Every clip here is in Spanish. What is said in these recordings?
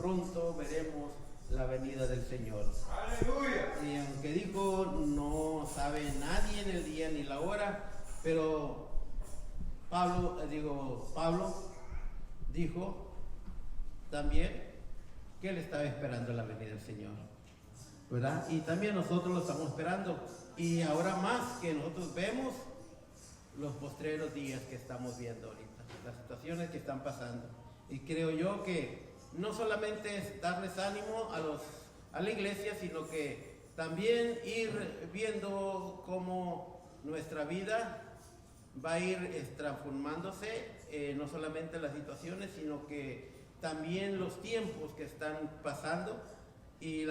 pronto veremos la venida del Señor. Aleluya. Y aunque dijo, no sabe nadie en el día ni la hora, pero Pablo dijo también que él estaba esperando la venida del Señor, ¿verdad? Y también nosotros lo estamos esperando. Y ahora más que nosotros vemos los postreros días que estamos viendo ahorita, las situaciones que están pasando. Y creo yo que no solamente es darles ánimo a la iglesia, sino que también ir viendo cómo nuestra vida va a ir transformándose, no solamente las situaciones, sino que también los tiempos que están pasando y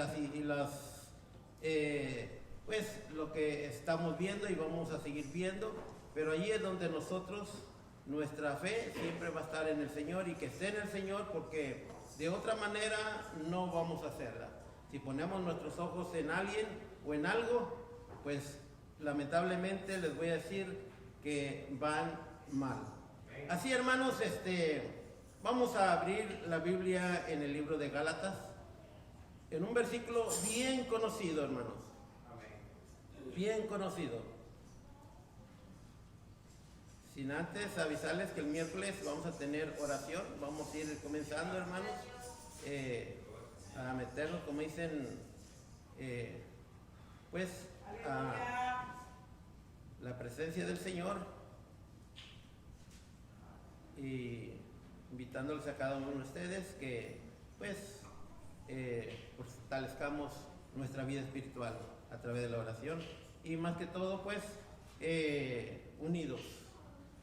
pues lo que estamos viendo y vamos a seguir viendo, pero allí es donde nosotros, nuestra fe siempre va a estar en el Señor, y que esté en el Señor, porque de otra manera no vamos a hacerla. Si ponemos nuestros ojos en alguien o en algo, pues lamentablemente les voy a decir que van mal. Así, hermanos, vamos a abrir la Biblia en el libro de Gálatas, en un versículo bien conocido, hermanos. Bien conocido. Sin antes avisarles que el miércoles vamos a tener oración. Vamos a ir comenzando, hermanos, a meternos, como dicen, pues a la presencia del Señor, y invitándoles a cada uno de ustedes que pues fortalezcamos nuestra vida espiritual a través de la oración, y más que todo pues unidos.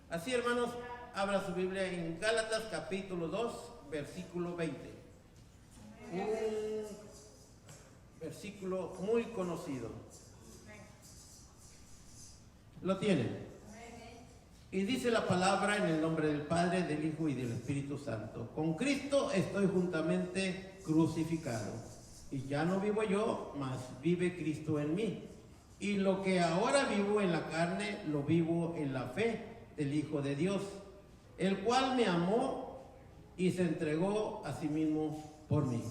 Así, hermanos, abra su Biblia en Gálatas capítulo 2, versículo 20. Un versículo muy conocido. ¿Lo tienen? Y dice la palabra: en el nombre del Padre, del Hijo y del Espíritu Santo. Con Cristo estoy juntamente crucificado. Y ya no vivo yo, mas vive Cristo en mí. Y lo que ahora vivo en la carne, lo vivo en la fe del Hijo de Dios, el cual me amó y se entregó a sí mismo por mí.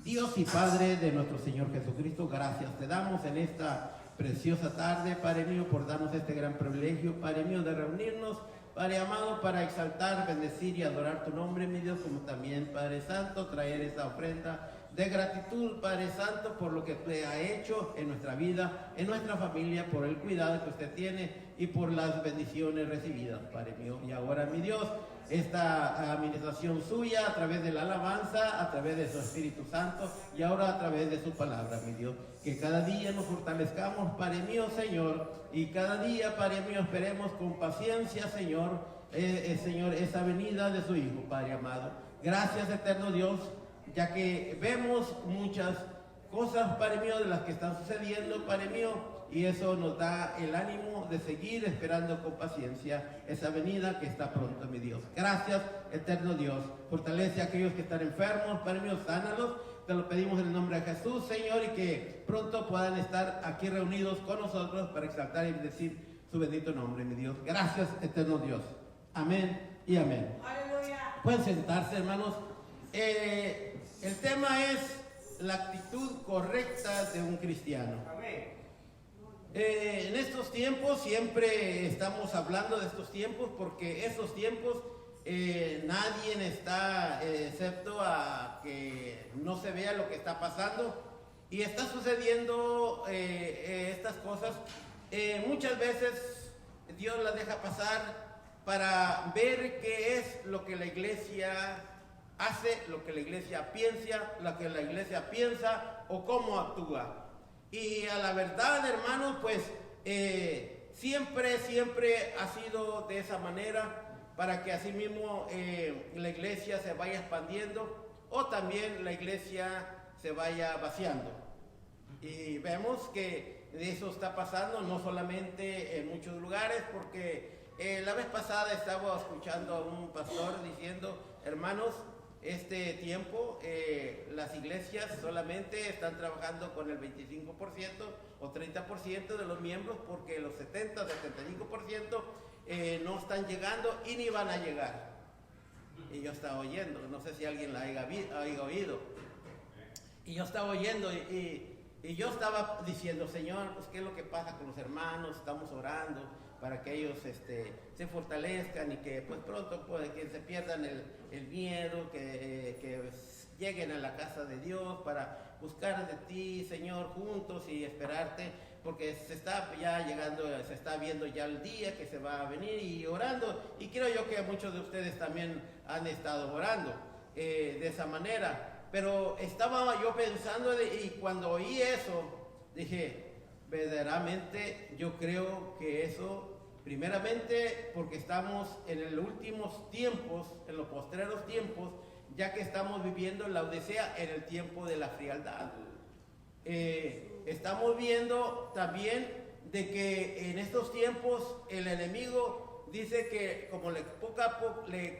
Dios y Padre de nuestro Señor Jesucristo, gracias te damos en esta preciosa tarde, Padre mío, por darnos este gran privilegio, Padre mío, de reunirnos, Padre amado, para exaltar, bendecir y adorar tu nombre, mi Dios, como también, Padre Santo, traer esta ofrenda de gratitud, Padre Santo, por lo que usted ha hecho en nuestra vida, en nuestra familia, por el cuidado que usted tiene y por las bendiciones recibidas, Padre mío. Y ahora, mi Dios, esta administración suya a través de la alabanza, a través de su Espíritu Santo, y ahora a través de su palabra, mi Dios, que cada día nos fortalezcamos, Padre mío, Señor, y cada día, Padre mío, esperemos con paciencia, Señor, Señor, esa venida de su Hijo, Padre amado. Gracias, eterno Dios, ya que vemos muchas cosas, Padre mío, de las que están sucediendo, Padre mío, y eso nos da el ánimo de seguir esperando con paciencia esa venida que está pronto, mi Dios. Gracias, eterno Dios. Fortalece a aquellos que están enfermos, Padre mío, sánalos. Te lo pedimos en el nombre de Jesús, Señor, y que pronto puedan estar aquí reunidos con nosotros para exaltar y bendecir su bendito nombre, mi Dios. Gracias, eterno Dios. Amén y amén. Aleluya. Pueden sentarse, hermanos. El tema es la actitud correcta de un cristiano. Amén. En estos tiempos siempre estamos hablando de estos tiempos, porque esos tiempos nadie está excepto a que no se vea lo que está pasando, y está sucediendo estas cosas. Muchas veces Dios las deja pasar para ver qué es lo que la iglesia hace, lo que la iglesia piensa, lo que la iglesia piensa o cómo actúa. Y a la verdad, hermanos, pues siempre ha sido de esa manera, para que así mismo la iglesia se vaya expandiendo, o también la iglesia se vaya vaciando. Y vemos que eso está pasando no solamente en muchos lugares, porque la vez pasada estaba escuchando a un pastor diciendo: hermanos, este tiempo las iglesias solamente están trabajando con el 25% o 30% de los miembros, porque los 70-75% no están llegando y ni van a llegar. y yo estaba oyendo, no sé si alguien la haya oído, y yo estaba oyendo y yo estaba diciendo, Señor, pues qué es lo que pasa con los hermanos, estamos orando para que ellos se fortalezcan y que pues pronto que se pierdan el miedo, que lleguen a la casa de Dios para buscar de ti, Señor, juntos y esperarte, porque se está ya llegando, se está viendo ya el día que se va a venir y orando, y creo yo que muchos de ustedes también han estado orando de esa manera. Pero estaba yo pensando y cuando oí eso, dije, verdaderamente yo creo que eso, primeramente porque estamos en los últimos tiempos, en los postreros tiempos, ya que estamos viviendo la Odisea en el tiempo de la frialdad. Estamos viendo también de que en estos tiempos el enemigo dice que como le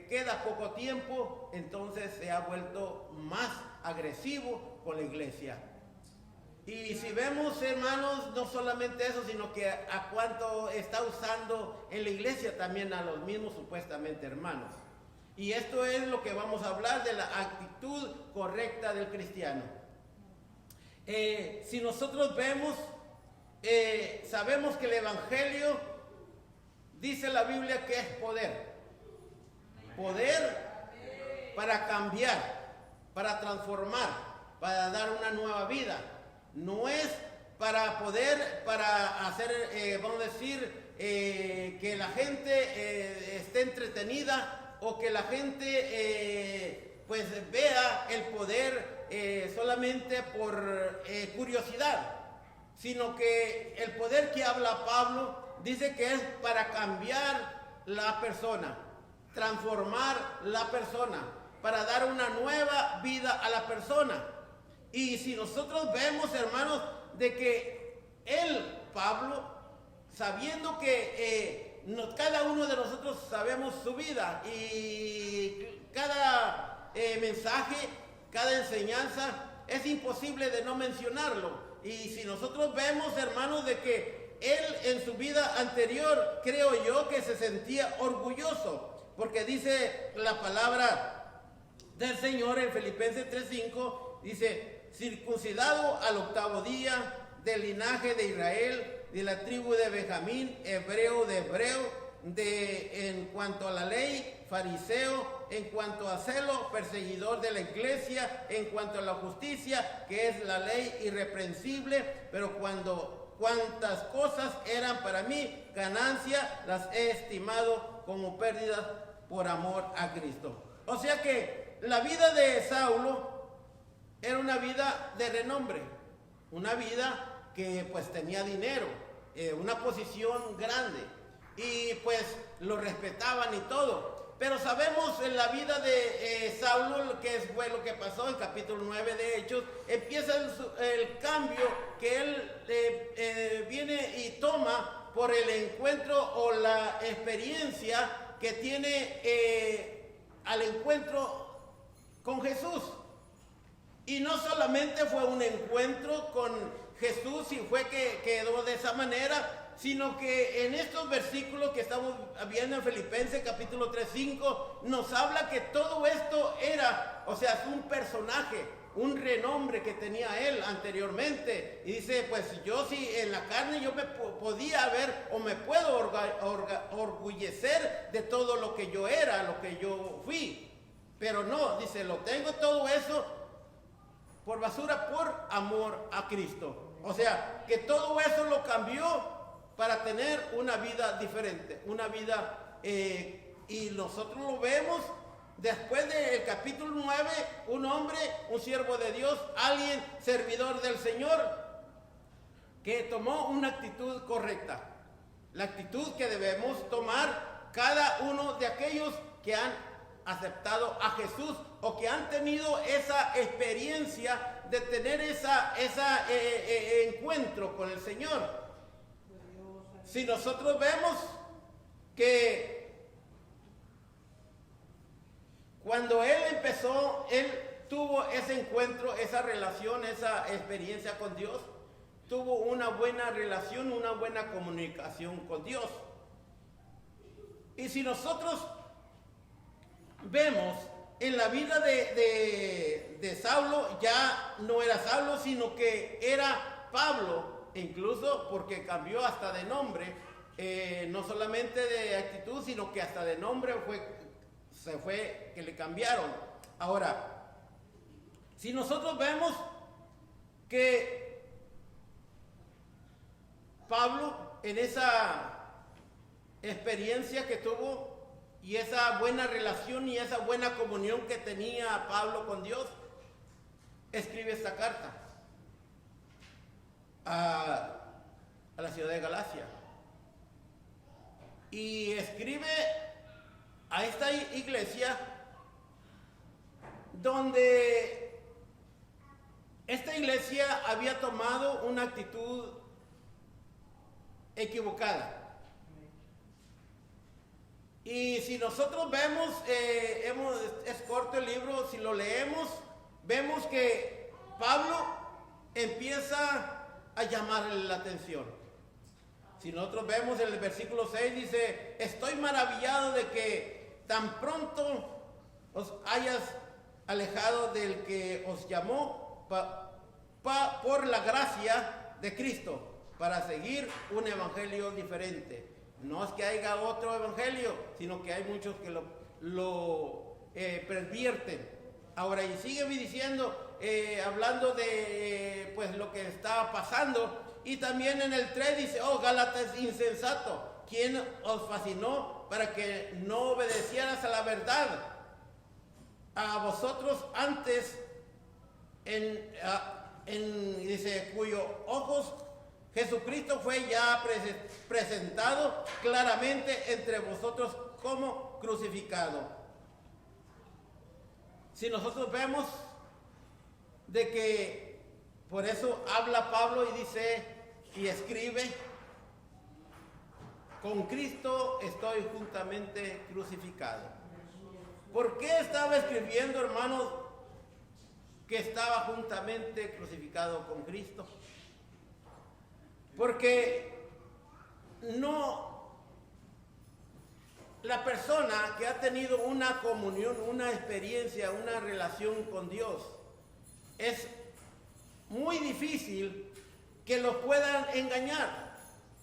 queda poco tiempo, entonces se ha vuelto más agresivo con la iglesia. Y si vemos, hermanos, no solamente eso, sino que a cuánto está usando en la iglesia también a los mismos supuestamente hermanos. Y esto es lo que vamos a hablar de la actitud correcta del cristiano. Si nosotros vemos, sabemos que el evangelio dice la Biblia que es poder para cambiar, para transformar, para dar una nueva vida. No es para hacer, vamos a decir, que la gente esté entretenida o que la gente pues vea el poder solamente por curiosidad, sino que el poder que habla Pablo dice que es para cambiar la persona, transformar la persona, para dar una nueva vida a la persona. Y si nosotros vemos, hermanos, de que Pablo, sabiendo que cada uno de nosotros sabemos su vida y cada mensaje, cada enseñanza, es imposible de no mencionarlo. Y si nosotros vemos, hermanos, de que él en su vida anterior, creo yo que se sentía orgulloso, porque dice la palabra del Señor en Filipenses 3:5, dice, circuncidado al 8º día, del linaje de Israel, de la tribu de Benjamín, hebreo de hebreo, en cuanto a la ley, fariseo, en cuanto a celo, perseguidor de la iglesia, en cuanto a la justicia, que es la ley irreprensible, pero cuantas cosas eran para mí ganancia, las he estimado como pérdidas por amor a Cristo. O sea que la vida de Saulo era una vida de renombre, una vida que pues tenía dinero, una posición grande, y pues lo respetaban y todo. Pero sabemos en la vida de Saulo que fue lo que pasó en capítulo 9 de Hechos. Empieza el cambio que él viene y toma por el encuentro o la experiencia que tiene al encuentro con Jesús. Y no solamente fue un encuentro con Jesús y fue que quedó de esa manera, sino que en estos versículos que estamos viendo en Filipenses capítulo 3:5 nos habla que todo esto era, o sea, es un personaje, un renombre que tenía él anteriormente. Y dice, pues yo si en la carne yo me podía ver o me puedo orgullecer de todo lo que yo era, lo que yo fui. Pero no, dice, lo tengo todo eso por basura, por amor a Cristo. O sea, que todo eso lo cambió para tener una vida diferente, una vida, y nosotros lo vemos después del capítulo 9, un hombre, un siervo de Dios, alguien servidor del Señor, que tomó una actitud correcta, la actitud que debemos tomar cada uno de aquellos que han aceptado a Jesús o que han tenido esa experiencia de tener ese encuentro con el Señor. Si nosotros vemos que cuando él empezó, él tuvo ese encuentro, esa relación, esa experiencia con Dios, tuvo una buena relación, una buena comunicación con Dios. Y si nosotros vemos en la vida de Saulo, ya no era Saulo, sino que era Pablo, incluso porque cambió hasta de nombre, no solamente de actitud, sino que hasta de nombre que le cambiaron. Ahora, si nosotros vemos que Pablo, en esa experiencia que tuvo y esa buena relación y esa buena comunión que tenía Pablo con Dios, escribe esta carta a la ciudad de Galacia. Y escribe a esta iglesia donde esta iglesia había tomado una actitud equivocada. Y si nosotros vemos, es corto el libro, si lo leemos, vemos que Pablo empieza a llamarle la atención. Si nosotros vemos en el versículo 6, dice: estoy maravillado de que tan pronto os hayas alejado del que os llamó por la gracia de Cristo, para seguir un evangelio diferente. No es que haya otro evangelio, sino que hay muchos que lo pervierten. Ahora, y sigue diciendo, hablando de pues lo que estaba pasando. Y también en el 3 dice: oh Gálatas insensato, ¿quién os fascinó para que no obedecieras a la verdad? A vosotros antes, dice, cuyos ojos Jesucristo fue ya presentado claramente entre vosotros como crucificado. Si nosotros vemos de que por eso habla Pablo y dice y escribe: con Cristo estoy juntamente crucificado. ¿Por qué estaba escribiendo, hermanos, que estaba juntamente crucificado con Cristo? Porque la persona que ha tenido una comunión, una experiencia, una relación con Dios, es muy difícil que lo puedan engañar,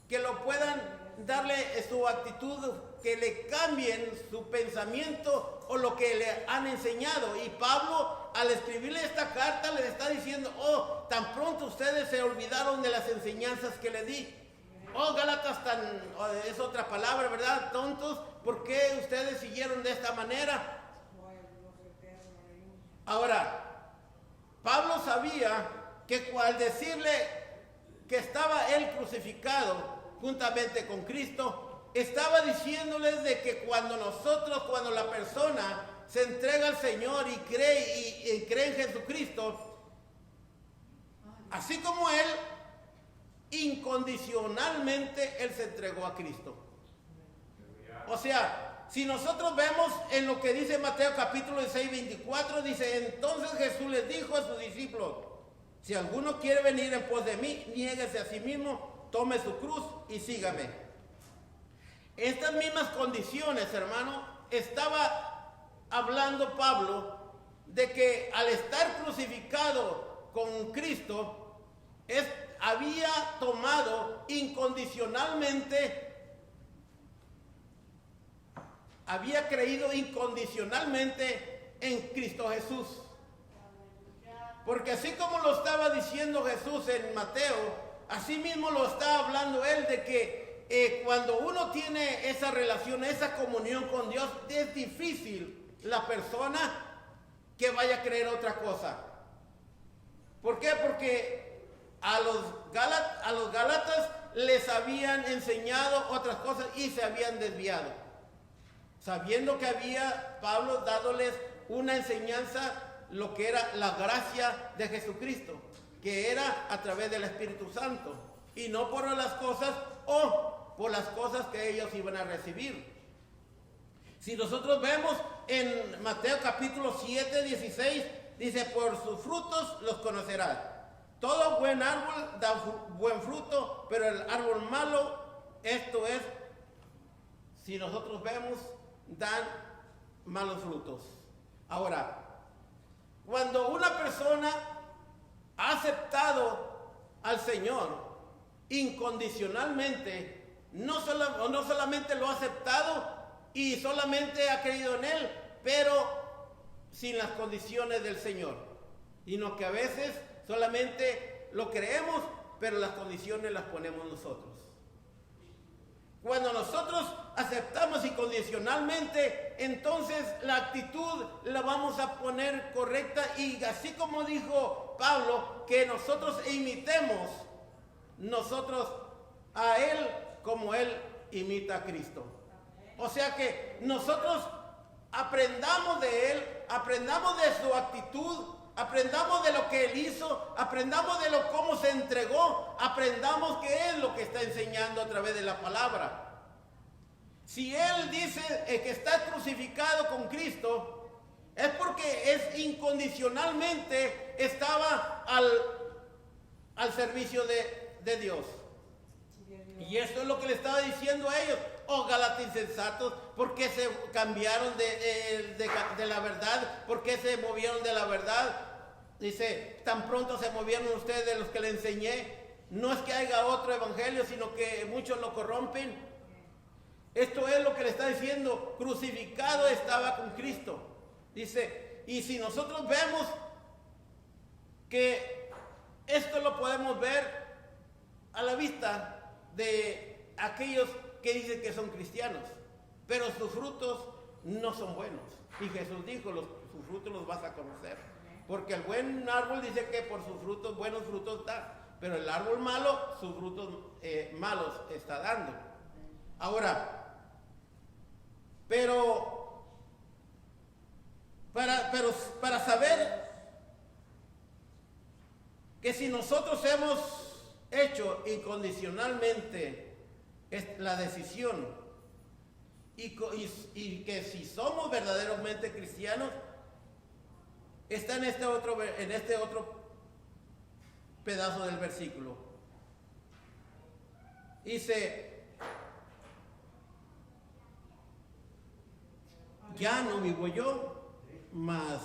que lo puedan darle su actitud, que le cambien su pensamiento o lo que le han enseñado. Y Pablo, al escribirle esta carta, le está diciendo: oh, tan pronto ustedes se olvidaron de las enseñanzas que le di. Oh, Gálatas, es otra palabra, ¿verdad? Tontos, ¿por qué ustedes siguieron de esta manera? Ahora, Pablo sabía que al decirle que estaba él crucificado juntamente con Cristo, estaba diciéndoles de que cuando la persona se entrega al Señor y cree en Jesucristo, así como él, incondicionalmente él se entregó a Cristo. O sea, si nosotros vemos en lo que dice Mateo capítulo 6, 24, dice: entonces Jesús les dijo a sus discípulos: si alguno quiere venir en pos de mí, niéguese a sí mismo, tome su cruz y sígame. Estas mismas condiciones, hermano, estaba hablando Pablo de que al estar crucificado con Cristo, había tomado incondicionalmente, había creído incondicionalmente en Cristo Jesús. Porque así como lo estaba diciendo Jesús en Mateo, así mismo lo está hablando él, de que cuando uno tiene esa relación, esa comunión con Dios, es difícil la persona que vaya a creer otra cosa. ¿Por qué? Porque a los Gálatas les habían enseñado otras cosas y se habían desviado, sabiendo que había Pablo dándoles una enseñanza, lo que era la gracia de Jesucristo, que era a través del Espíritu Santo, y no por las cosas o por las cosas que ellos iban a recibir. Si nosotros vemos en Mateo capítulo 7, 16, dice: por sus frutos los conocerás. Todo buen árbol da buen fruto, pero el árbol malo, esto es, si nosotros vemos, dan malos frutos. Ahora, cuando una persona ha aceptado al Señor incondicionalmente, no solamente lo ha aceptado y solamente ha creído en Él, pero sin las condiciones del Señor, sino que a veces solamente lo creemos, pero las condiciones las ponemos nosotros. Cuando nosotros aceptamos incondicionalmente, entonces la actitud la vamos a poner correcta, y así como dijo Pablo, que nosotros imitemos nosotros a Él como Él imita a Cristo. O sea que nosotros aprendamos de Él, aprendamos de su actitud, aprendamos de lo que Él hizo, aprendamos de cómo se entregó, aprendamos qué es lo que está enseñando a través de la palabra. Si Él dice que está crucificado con Cristo, es porque es incondicionalmente estaba al servicio de Dios. Y eso es lo que le estaba diciendo a ellos. Oh, Gálatas insensatos, ¿por qué se cambiaron de la verdad? ¿Por qué se movieron de la verdad? Dice, tan pronto se movieron ustedes de los que le enseñé. No es que haya otro evangelio, sino que muchos lo corrompen. Esto es lo que le está diciendo. Crucificado estaba con Cristo. Dice, y si nosotros vemos que esto lo podemos ver a la vista de aquellos que dicen que son cristianos, pero sus frutos no son buenos. Y Jesús dijo, sus frutos los vas a conocer. Porque el buen árbol dice que por sus frutos, buenos frutos da. Pero el árbol malo, sus frutos malos está dando. Ahora, pero para saber que si nosotros hemos hecho incondicionalmente la decisión y que si somos verdaderamente cristianos, está en este otro pedazo del versículo. Dice, ya no vivo yo, mas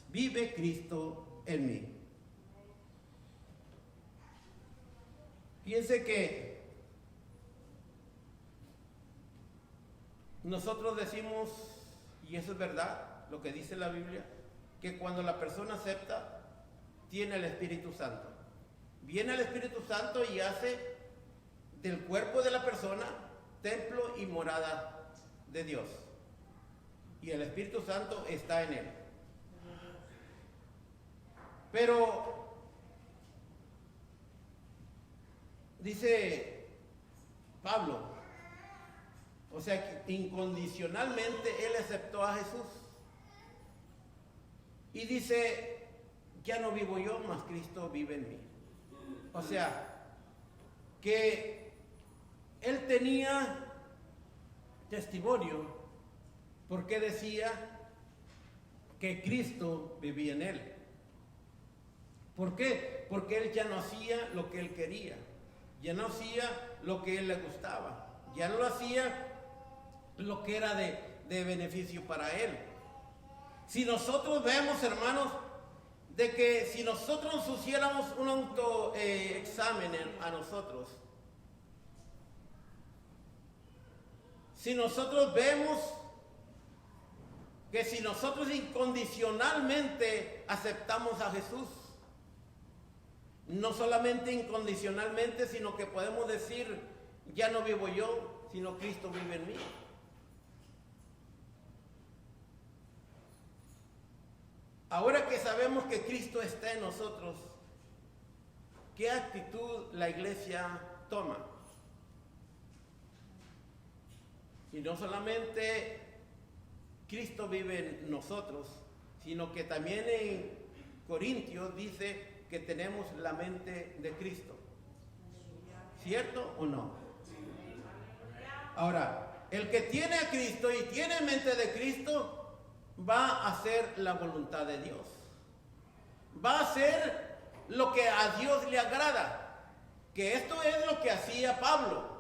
vive Cristo en mí. Fíjense que nosotros decimos, y eso es verdad, lo que dice la Biblia, que cuando la persona acepta, tiene el Espíritu Santo. Viene el Espíritu Santo y hace del cuerpo de la persona templo y morada de Dios. Y el Espíritu Santo está en él. Pero dice Pablo, o sea, que incondicionalmente él aceptó a Jesús. Y dice, ya no vivo yo, mas Cristo vive en mí. O sea, que él tenía testimonio porque decía que Cristo vivía en él. ¿Por qué? Porque él ya no hacía lo que él quería, ya no hacía lo que él le gustaba, ya no hacía lo que era de beneficio para él. Si nosotros vemos, hermanos, de que si nosotros hiciéramos un autoexamen a nosotros, si nosotros vemos que si nosotros incondicionalmente aceptamos a Jesús, no solamente incondicionalmente, sino que podemos decir, ya no vivo yo, sino Cristo vive en mí. Ahora que sabemos que Cristo está en nosotros, ¿qué actitud la iglesia toma? Y no solamente Cristo vive en nosotros, sino que también en Corintios dice que tenemos la mente de Cristo. ¿Cierto o no? Ahora, el que tiene a Cristo y tiene mente de Cristo, va a hacer la voluntad de Dios. Va a hacer lo que a Dios le agrada. Que esto es lo que hacía Pablo.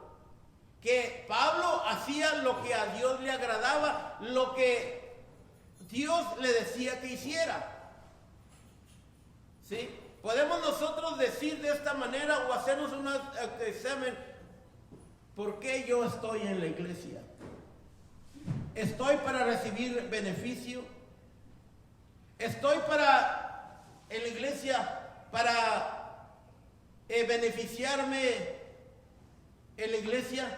Que Pablo hacía lo que a Dios le agradaba, lo que Dios le decía que hiciera. ¿Sí? Podemos nosotros decir de esta manera o hacernos un examen. ¿Por qué yo estoy en la iglesia? ¿Estoy para recibir beneficio? ¿Estoy en la iglesia para beneficiarme en la iglesia?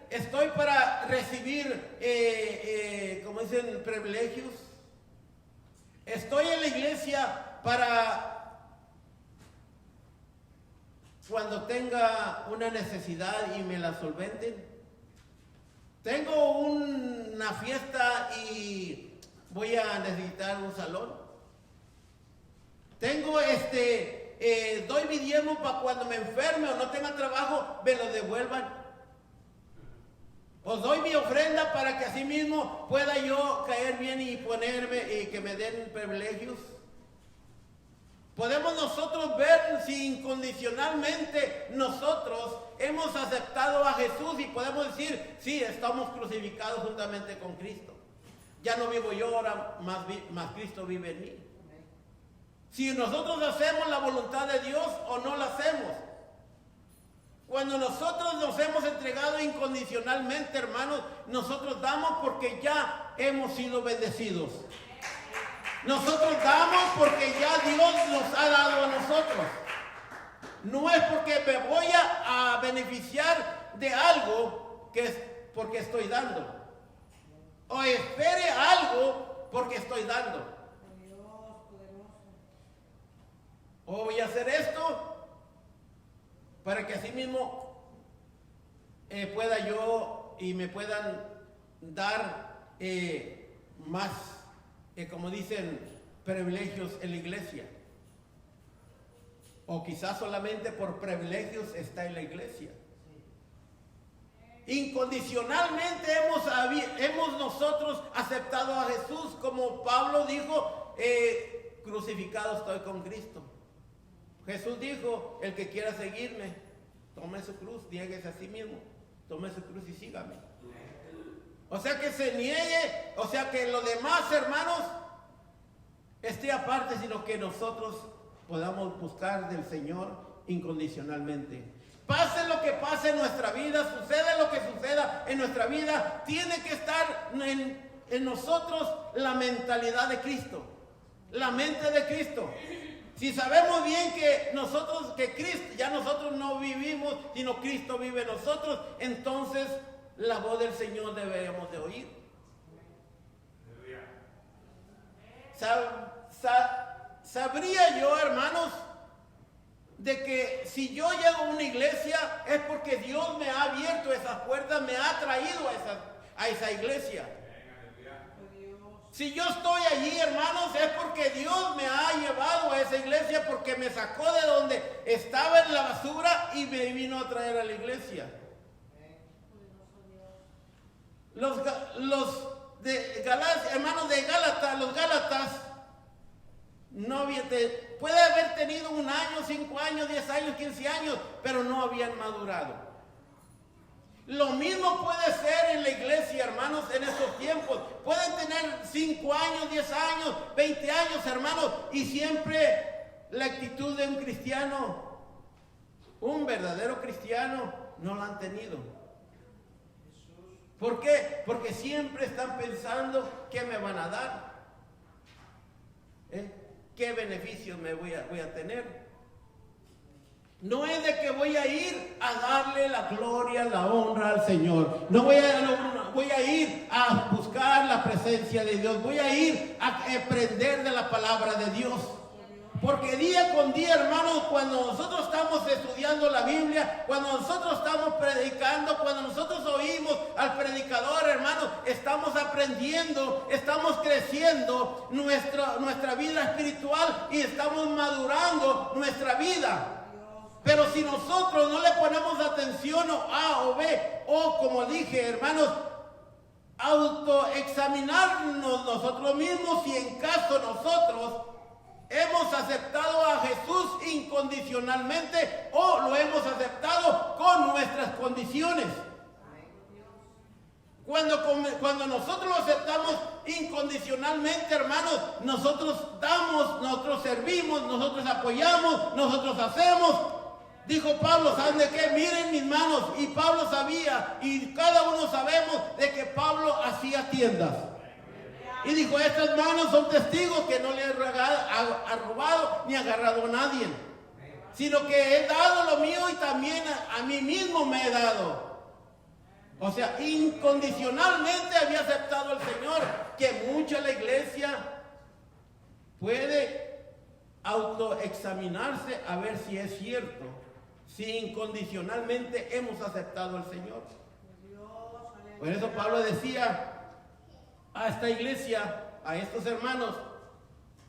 ¿Estoy para recibir, como dicen, privilegios? ¿Estoy en la iglesia para cuando tenga una necesidad y me la solventen? Tengo una fiesta y voy a necesitar un salón. Doy mi diezmo para cuando me enferme o no tenga trabajo, me lo devuelvan. O doy mi ofrenda para que así mismo pueda yo caer bien y ponerme y que me den privilegios. Podemos nosotros ver si incondicionalmente nosotros hemos aceptado a Jesús y podemos decir, sí, estamos crucificados juntamente con Cristo. Ya no vivo yo, ahora más Cristo vive en mí. Si nosotros hacemos la voluntad de Dios o no la hacemos. Cuando nosotros nos hemos entregado incondicionalmente, hermanos, nosotros damos porque ya hemos sido bendecidos. Nosotros damos porque ya Dios nos ha dado a nosotros. No es porque me voy a beneficiar de algo que es porque estoy dando. O espere algo porque estoy dando. O voy a hacer esto para que así mismo pueda yo y me puedan dar más, como dicen, privilegios en la iglesia. O quizás solamente por privilegios está en la iglesia. Incondicionalmente hemos nosotros aceptado a Jesús, como Pablo dijo, crucificado estoy con Cristo. Jesús dijo, el que quiera seguirme, tome su cruz, niéguese a sí mismo, tome su cruz y sígame. O sea que se niegue, o sea que los demás hermanos esté aparte, sino que nosotros podamos buscar del Señor incondicionalmente. Pase lo que pase en nuestra vida, suceda lo que suceda en nuestra vida, tiene que estar en nosotros la mentalidad de Cristo, la mente de Cristo. Si sabemos bien que Cristo, ya nosotros no vivimos, sino Cristo vive en nosotros, entonces la voz del Señor deberíamos de oír. Sabría yo, hermanos, de que si yo llego a una iglesia es porque Dios me ha abierto esas puertas, me ha traído a esa iglesia. Si yo estoy allí, hermanos, es porque Dios me ha llevado a esa iglesia, porque me sacó de donde estaba en la basura y me vino a traer a la iglesia. Los hermanos de Gálatas, los Gálatas, puede haber tenido 1 año, 5 años, 10 años, 15 años, pero no habían madurado. Lo mismo puede ser en la iglesia, hermanos, en estos tiempos. Pueden tener 5 años, 10 años, 20 años, hermanos, y siempre la actitud de un cristiano, un verdadero cristiano, no la han tenido. ¿Por qué? Porque siempre están pensando qué me van a dar, qué beneficios me voy a tener. No es de que voy a ir a darle la gloria, la honra al Señor. No voy a ir a buscar la presencia de Dios. Voy a ir a aprender de la palabra de Dios. Porque día con día, hermanos, cuando nosotros estamos estudiando la Biblia, cuando nosotros estamos predicando, cuando nosotros oímos al predicador, hermanos, estamos aprendiendo, estamos creciendo nuestra vida espiritual y estamos madurando nuestra vida. Pero si nosotros no le ponemos atención o A o B, o como dije, hermanos, autoexaminarnos nosotros mismos y en caso nosotros hemos aceptado a Jesús incondicionalmente o lo hemos aceptado con nuestras condiciones. Cuando nosotros lo aceptamos incondicionalmente, hermanos, nosotros damos, nosotros servimos, nosotros apoyamos, nosotros hacemos. Dijo Pablo, ¿saben de qué? Miren mis manos. Y Pablo sabía, y cada uno sabemos de que Pablo hacía tiendas. Y dijo, estas manos son testigos que no le he robado ni agarrado a nadie, sino que he dado lo mío y también a mí mismo me he dado. O sea, incondicionalmente había aceptado al Señor, que mucha la iglesia puede autoexaminarse a ver si es cierto, si incondicionalmente hemos aceptado al Señor. Por eso Pablo decía a esta iglesia, a estos hermanos,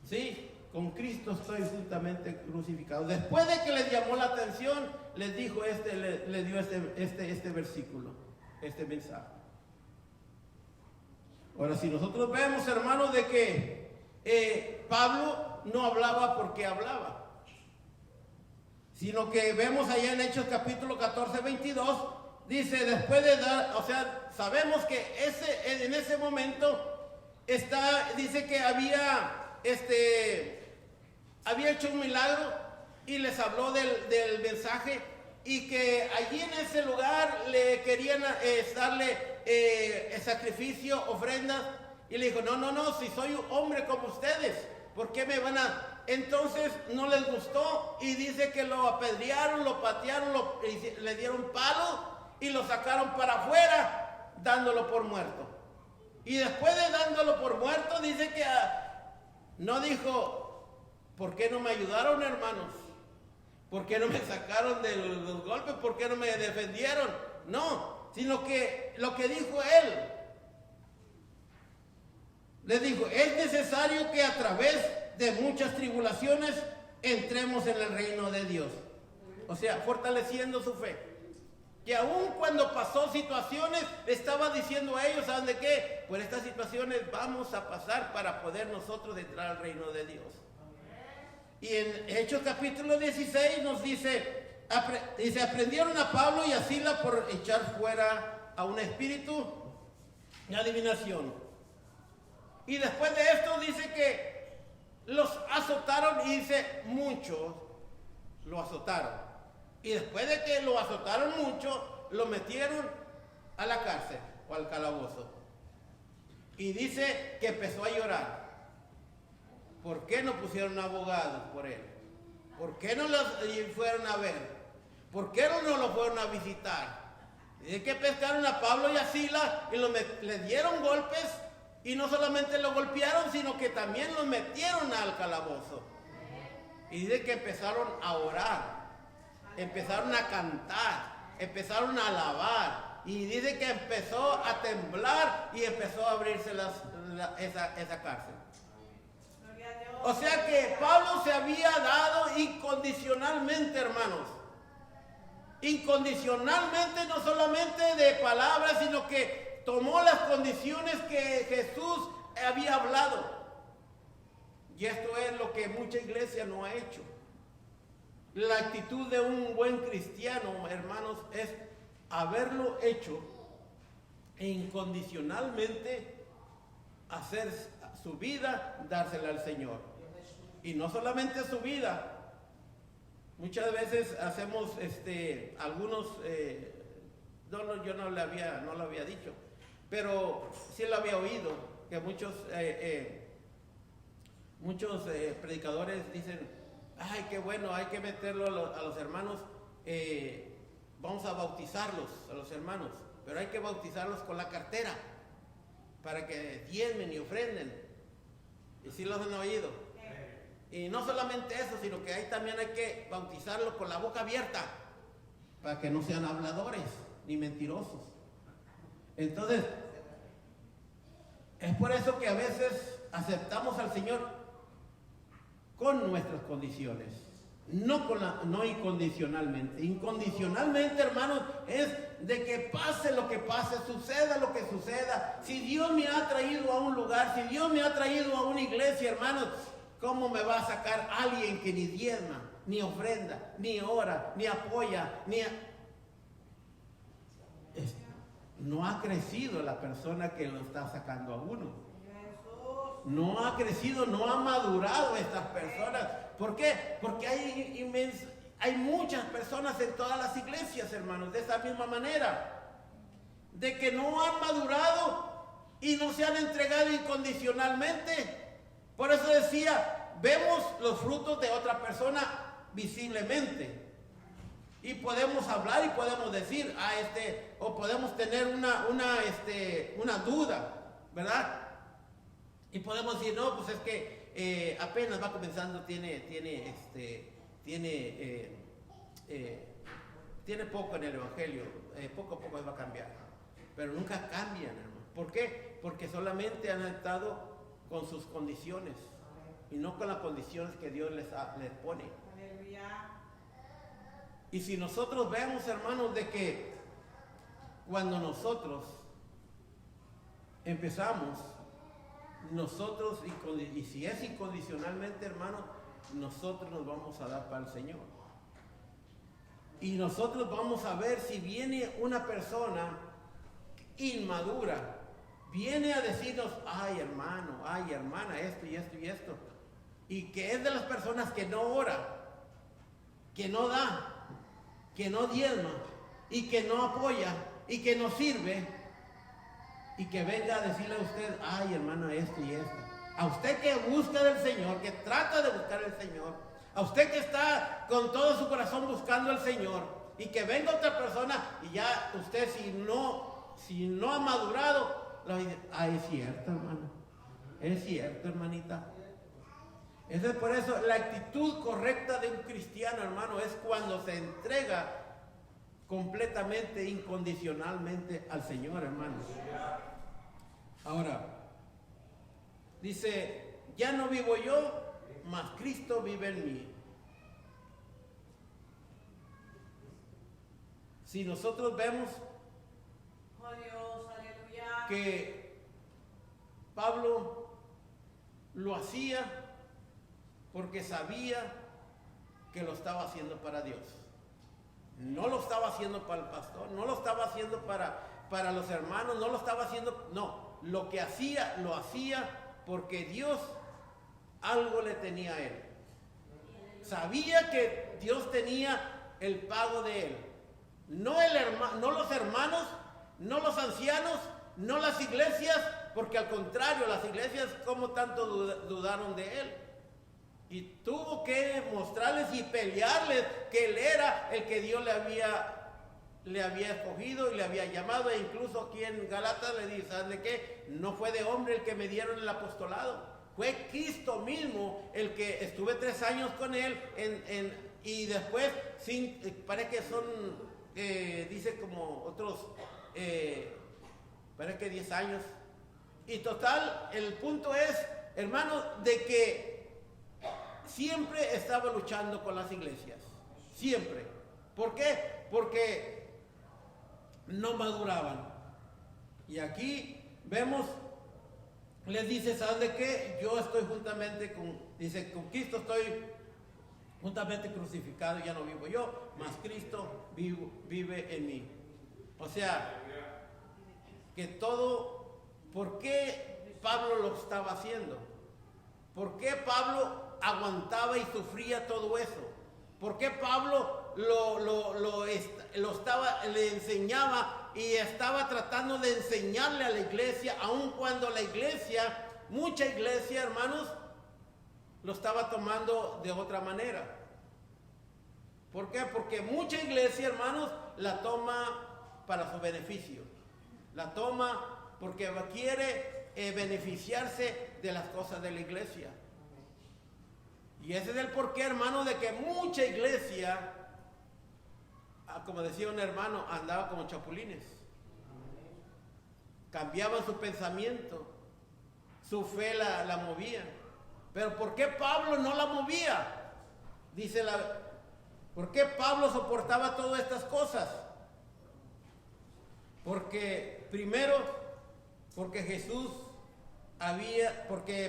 sí, con Cristo estoy juntamente crucificado. Después de que les llamó la atención, les dijo le dio este versículo, este mensaje. Ahora, si nosotros vemos, hermanos, de que Pablo no hablaba porque hablaba, sino que vemos allá en Hechos capítulo 14, 22, dice, después de dar, o sea, sabemos que en ese momento dice que había hecho un milagro y les habló del mensaje, y que allí en ese lugar le querían darle sacrificio, ofrendas, y le dijo, no, si soy un hombre como ustedes, ¿por qué me van a...? Entonces no les gustó, y dice que lo apedrearon, lo patearon, le dieron palo y lo sacaron para afuera, dándolo por muerto. Y después de dándolo por muerto, dice que no dijo, ¿por qué no me ayudaron, hermanos? ¿Por qué no me sacaron de los golpes? ¿Por qué no me defendieron? No, sino que lo que dijo él, le dijo, es necesario que a través de muchas tribulaciones entremos en el reino de Dios. O sea, fortaleciendo su fe. Que aún cuando pasó situaciones, estaba diciendo a ellos, ¿saben de qué? Por estas situaciones vamos a pasar para poder nosotros entrar al reino de Dios. Y en Hechos capítulo 16 nos dice, aprendieron a Pablo y a Silas por echar fuera a un espíritu de adivinación. Y después de esto dice que los azotaron, y dice, muchos lo azotaron. Y después de que lo azotaron mucho, lo metieron a la cárcel o al calabozo. Y dice que empezó a llorar. ¿Por qué no pusieron abogados por él? ¿Por qué no los fueron a ver? ¿Por qué no lo fueron a visitar? Dice que pescaron a Pablo y a Silas y le dieron golpes, y no solamente lo golpearon, sino que también lo metieron al calabozo. Y dice que empezaron a orar, empezaron a cantar, empezaron a alabar, y dice que empezó a temblar y empezó a abrirse esa cárcel. O sea que Pablo se había dado incondicionalmente, hermanos. Incondicionalmente, no solamente de palabras, sino que tomó las condiciones que Jesús había hablado. Y esto es lo que mucha iglesia no ha hecho. La actitud de un buen cristiano, hermanos, es haberlo hecho e incondicionalmente hacer su vida, dársela al Señor. Y no solamente su vida. Muchas veces hacemos algunos, yo no lo había dicho, pero sí lo había oído, que muchos predicadores dicen, ay, qué bueno, hay que meterlo a los hermanos, vamos a bautizarlos a los hermanos, pero hay que bautizarlos con la cartera, para que diezmen y ofrenden. Y sí los han oído. Y no solamente eso, sino que ahí también hay que bautizarlos con la boca abierta, para que no sean habladores ni mentirosos. Entonces, es por eso que a veces aceptamos al Señor con nuestras condiciones, no incondicionalmente. Incondicionalmente, hermanos, es de que pase lo que pase, suceda lo que suceda. Si Dios me ha traído a un lugar, si Dios me ha traído a una iglesia, hermanos, ¿cómo me va a sacar alguien que ni diezma, ni ofrenda, ni ora, ni apoya, no ha crecido la persona que lo está sacando a uno. No ha crecido, no ha madurado estas personas. ¿Por qué? Porque hay muchas personas en todas las iglesias, hermanos, de esa misma manera, de que no han madurado y no se han entregado incondicionalmente. Por eso decía, vemos los frutos de otra persona visiblemente. Y podemos hablar y podemos decir, o podemos tener una duda, ¿verdad? Y podemos decir, no, pues es que apenas va comenzando, tiene poco en el Evangelio, poco a poco va a cambiar. Pero nunca cambian, hermano. ¿Por qué? Porque solamente han estado con sus condiciones y no con las condiciones que Dios les pone. Aleluya. Y si nosotros vemos, hermanos, de que cuando nosotros empezamos, nosotros, y si es incondicionalmente, hermanos, nosotros nos vamos a dar para el Señor. Y nosotros vamos a ver si viene una persona inmadura, viene a decirnos, ay hermano, ay hermana, esto y esto y esto. Y que es de las personas que no ora, que no da, que no diezma, y que no apoya, y que no sirve, y que venga a decirle a usted, ay hermano, esto y esto. A usted que busca del Señor, que trata de buscar al Señor, a usted que está con todo su corazón buscando al Señor, y que venga otra persona, y ya usted si no ha madurado, le dice, ay, es cierto, hermano, es cierto, hermanita. Es por eso la actitud correcta de un cristiano, hermano, es cuando se entrega completamente, incondicionalmente al Señor, hermano. Ahora, dice, ya no vivo yo, mas Cristo vive en mí. Si nosotros vemos que Pablo lo hacía porque sabía que lo estaba haciendo para Dios. No lo estaba haciendo para el pastor, no lo estaba haciendo para los hermanos, no lo estaba haciendo, no. Lo que hacía, lo hacía porque Dios algo le tenía a él. Sabía que Dios tenía el pago de él. No los hermanos, no los ancianos, no las iglesias, porque al contrario, las iglesias como tanto dudaron de él. Y tuvo que mostrarles y pelearles que él era el que Dios le había escogido y le había llamado. E incluso aquí en Galatas le dice, ¿sabes de qué? No fue de hombre el que me dieron el apostolado. Fue Cristo mismo el que estuve 3 años con él y después, parece que son, dice como otros, parece que 10 años. Y total, el punto es, hermano, de que siempre estaba luchando con las iglesias. Siempre. ¿Por qué? Porque no maduraban. Y aquí vemos, les dice, ¿sabes de qué? Yo estoy juntamente con Cristo estoy juntamente crucificado, ya no vivo yo, mas Cristo vive en mí. O sea, que todo, ¿por qué Pablo lo estaba haciendo? ¿Por qué Pablo aguantaba y sufría todo eso? ¿Por qué Pablo le enseñaba y estaba tratando de enseñarle a la iglesia, aun cuando la iglesia, mucha iglesia, hermanos, lo estaba tomando de otra manera? ¿Por qué? Porque mucha iglesia, hermanos, la toma para su beneficio. La toma porque quiere beneficiarse de las cosas de la iglesia. Y ese es el porqué, hermano, de que mucha iglesia, como decía un hermano, andaba como chapulines. Cambiaban su pensamiento, su fe la movía. Pero ¿por qué Pablo no la movía? ¿Por qué Pablo soportaba todas estas cosas? Porque primero, porque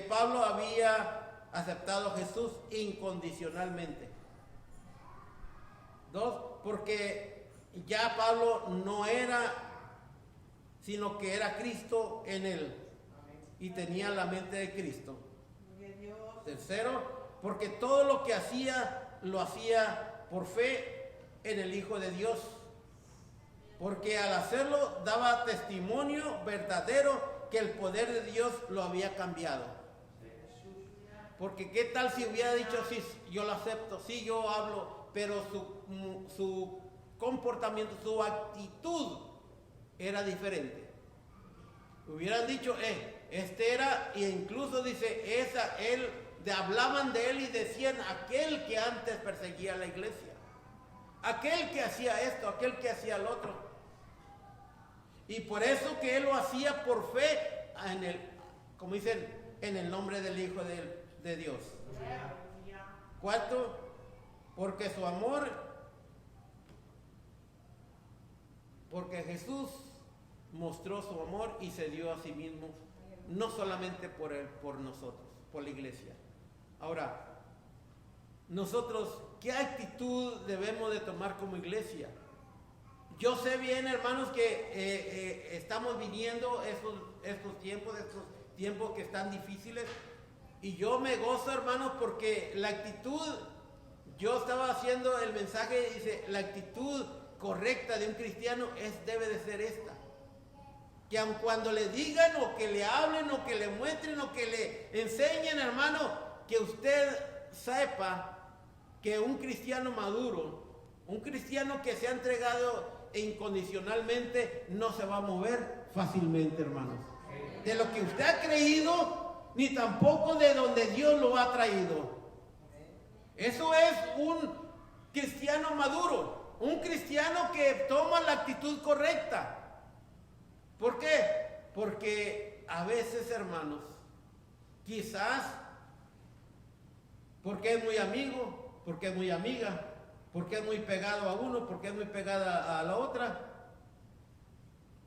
Pablo había aceptado a Jesús incondicionalmente. 2, porque ya Pablo no era sino que era Cristo en él y tenía la mente de Cristo. Tercero, porque todo lo que hacía, lo hacía por fe en el Hijo de Dios. Porque al hacerlo daba testimonio verdadero que el poder de Dios lo había cambiado. Porque qué tal si hubiera dicho, sí, yo lo acepto, sí, yo hablo, pero su comportamiento, su actitud era diferente. Hubieran dicho, este era, e incluso dice, hablaban de él y decían, aquel que antes perseguía a la iglesia, aquel que hacía esto, aquel que hacía lo otro. Y por eso que él lo hacía por fe, como dicen, en el nombre del Hijo de Dios. Cuarto, porque su amor, porque Jesús mostró su amor y se dio a sí mismo, no solamente por él, por nosotros, por la iglesia. Ahora, nosotros, ¿qué actitud debemos de tomar como iglesia? Yo sé bien, hermanos, que estamos viviendo estos tiempos que están difíciles, y yo me gozo, hermanos, porque la actitud, yo estaba haciendo el mensaje, dice, la actitud correcta de un cristiano debe de ser esta. Que aun cuando le digan o que le hablen o que le muestren o que le enseñen, hermano, que usted sepa que un cristiano maduro, un cristiano que se ha entregado incondicionalmente, no se va a mover fácilmente, hermanos, de lo que usted ha creído, ni tampoco de donde Dios lo ha traído. Eso es un cristiano maduro, un cristiano que toma la actitud correcta. ¿Por qué? Porque a veces, hermanos, quizás porque es muy amigo, porque es muy amiga, porque es muy pegado a uno, porque es muy pegada a la otra,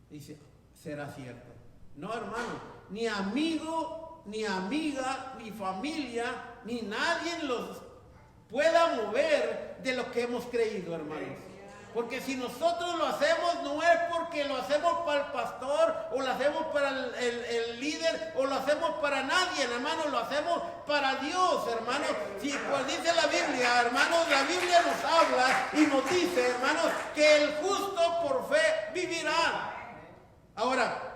dice, será cierto. No, hermano, ni amigo, ni amiga, ni familia, ni nadie los pueda mover de lo que hemos creído, hermanos. Porque si nosotros lo hacemos, no es porque lo hacemos para el pastor, o lo hacemos para el líder, o lo hacemos para nadie, hermanos, lo hacemos para Dios, hermanos. Si pues dice la Biblia, hermanos, la Biblia nos habla y nos dice, hermanos, que el justo por fe vivirá. Ahora,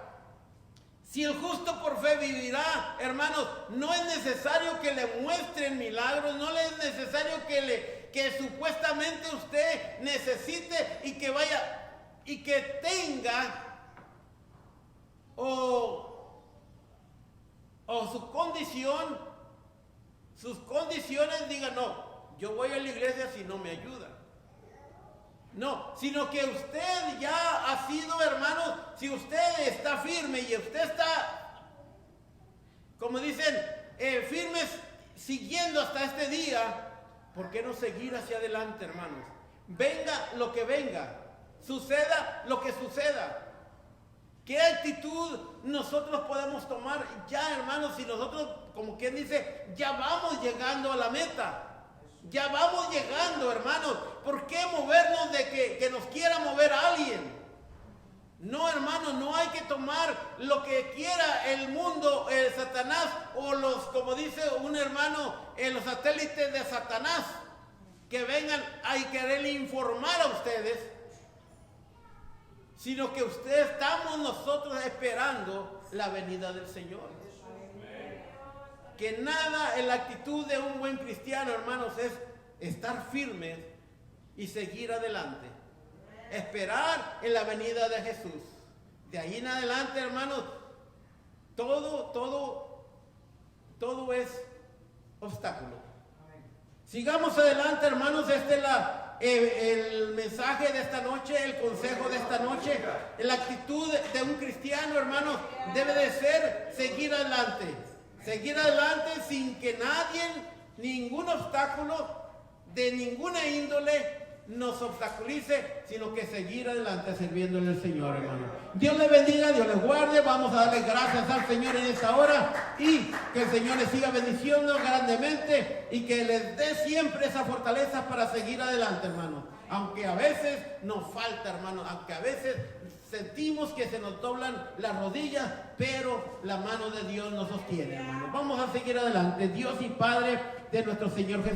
si el justo por fe vivirá, hermanos, no es necesario que le muestren milagros, no es necesario que supuestamente usted necesite y que vaya y que tenga o su condición, sus condiciones digan, no, yo voy a la iglesia si no me ayuda. No, sino que usted ya ha sido, hermanos, si usted está firme y usted está, como dicen, firmes siguiendo hasta este día, ¿por qué no seguir hacia adelante, hermanos? Venga lo que venga, suceda lo que suceda. ¿Qué actitud nosotros podemos tomar ya, hermanos, si nosotros, como quien dice, ya vamos llegando a la meta? Ya vamos llegando, hermanos. ¿Por qué movernos de que nos quiera mover a alguien? No, hermanos, no hay que tomar lo que quiera el mundo, el Satanás, o como dice un hermano, los satélites de Satanás, que vengan a quererle informar a ustedes, sino que estamos nosotros esperando la venida del Señor. Que nada en la actitud de un buen cristiano, hermanos, es estar firmes y seguir adelante. Esperar en la venida de Jesús. De ahí en adelante, hermanos, todo es obstáculo. Sigamos adelante, hermanos. Este es el mensaje de esta noche, el consejo de esta noche. La actitud de un cristiano, hermanos, debe de ser seguir adelante. Seguir adelante sin que nadie, ningún obstáculo de ninguna índole nos obstaculice, sino que seguir adelante sirviéndole al Señor, hermano. Dios le bendiga, Dios les guarde. Vamos a darle gracias al Señor en esta hora y que el Señor les siga bendiciendo grandemente y que les dé siempre esa fortaleza para seguir adelante, hermano. Aunque a veces nos falta, hermano, aunque a veces sentimos que se nos doblan las rodillas, pero la mano de Dios nos sostiene, hermano. Vamos a seguir adelante. Dios y Padre de nuestro Señor Jesús.